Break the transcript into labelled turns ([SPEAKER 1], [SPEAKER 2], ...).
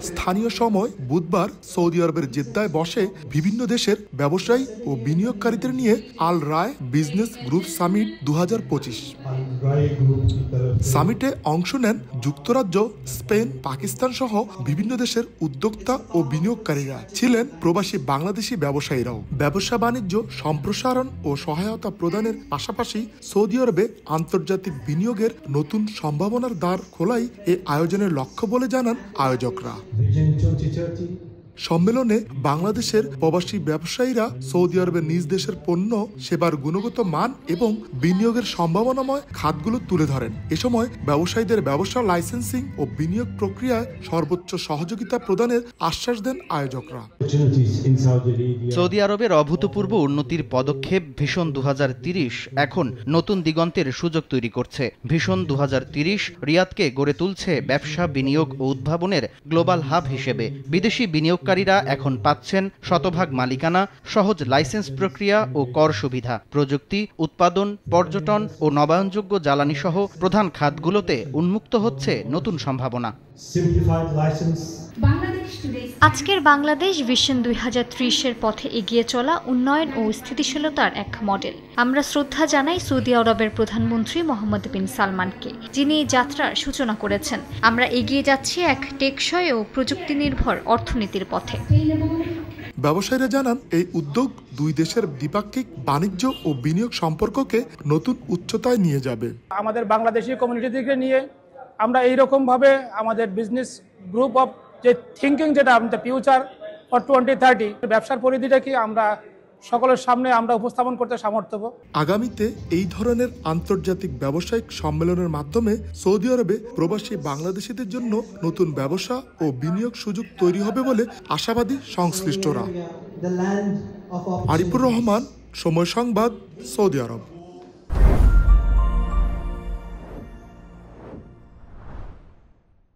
[SPEAKER 1] স্থানীয় সময় বুধবার সৌদি আরবের জেদ্দায় বসে বিভিন্ন দেশের ব্যবসায়ী ও বিনিয়োগকারীদের নিয়ে আল রায় বিজনেস গ্রুপ সামিট 2025। সামিটে অংশ নেন যুক্তরাজ্য, স্পেন, পাকিস্তান সহ বিভিন্ন দেশের উদ্যোক্তা ও বিনিয়োগকারীরা, ছিলেন প্রবাসী বাংলাদেশি ব্যবসায়ীরাও। ব্যবসা বাণিজ্য সম্প্রসারণ ও সহায়তা প্রদানের পাশাপাশি সৌদি আরবে আন্তর্জাতিক বিনিয়োগের নতুন সম্ভাবনার দ্বার খোলাই এই আয়োজনের লক্ষ্য বলে জানান আয়োজকরা। সম্মেলনে বাংলাদেশের প্রবাসী ব্যবসায়ীরা সৌদি আরবের নিজ দেশের পণ্য সেবার গুণগত মান এবং বিনিয়োগের সম্ভাবনাময় খাতগুলো তুলে ধরেন। এ সময় ব্যবসায়ীদের ব্যবসা লাইসেন্সিং ও বিনিয়োগ প্রক্রিয়ায় সর্বোচ্চ সহযোগিতা প্রদানের আশ্বাস দেন আয়োজকরা।
[SPEAKER 2] সৌদি আরবের অভূতপূর্ব উন্নতির পদক্ষেপ ভিশন 2030 এখন নতুন দিগন্তের সুযোগ তৈরি করছে। ভিশন 2030 রিয়াদকে গড়ে তুলছে ব্যবসা, বিনিয়োগ ও উদ্ভাবনের গ্লোবাল হাব হিসেবে। বিদেশি বিনিয়োগকারীরা এখন পাচ্ছেন শতভাগ মালিকানা, সহজ লাইসেন্স প্রক্রিয়া ও কর সুবিধা। প্রযুক্তি, উৎপাদন, পর্যটন ও নবায়নযোগ্য জ্বালানি সহ প্রধান খাতগুলোতে উন্মুক্ত হচ্ছে নতুন সম্ভাবনা।
[SPEAKER 3] আজকের বাংলাদেশ ভিশন 2030-এর পথে এগিয়ে চলা উন্নয়ন ও স্থিতিশীলতার এক মডেল। আমরা শ্রদ্ধা জানাই সৌদি আরবের প্রধানমন্ত্রী মোহাম্মদ বিন সালমানকে, যিনি এই যাত্রার সূচনা করেছেন। আমরা এগিয়ে যাচ্ছি এক টেকসই ও প্রযুক্তি নির্ভর অর্থনীতির পথে।
[SPEAKER 1] ব্যবসায়ীরা জানান, এই উদ্যোগ দুই দেশের দ্বিপাক্ষিক বাণিজ্য ও বিনিয়োগ সম্পর্ককে নতুন উচ্চতায় নিয়ে যাবে।
[SPEAKER 4] আমাদের বাংলাদেশি কমিউনিটিকে নিয়ে আমরা এইরকম ভাবে আমাদের বিজনেস গ্রুপ অফ যে থিঙ্কিং, যেটা আমাদের ফিউচার ফর 2030, ব্যবসার পরিধিটা কি আমরা সকলের সামনে আমরা উপস্থাপন করতে সামর্থ্য।
[SPEAKER 1] আগামীতে এই ধরনের আন্তর্জাতিক ব্যবসায়িক সম্মেলনের মাধ্যমে সৌদি আরবে প্রবাসী বাংলাদেশিদের জন্য নতুন ব্যবসা ও বিনিয়োগ সুযোগ তৈরি হবে বলে আশাবাদী সংশ্লিষ্টরা। আরিফুর রহমান, সময় সংবাদ, সৌদি আরব।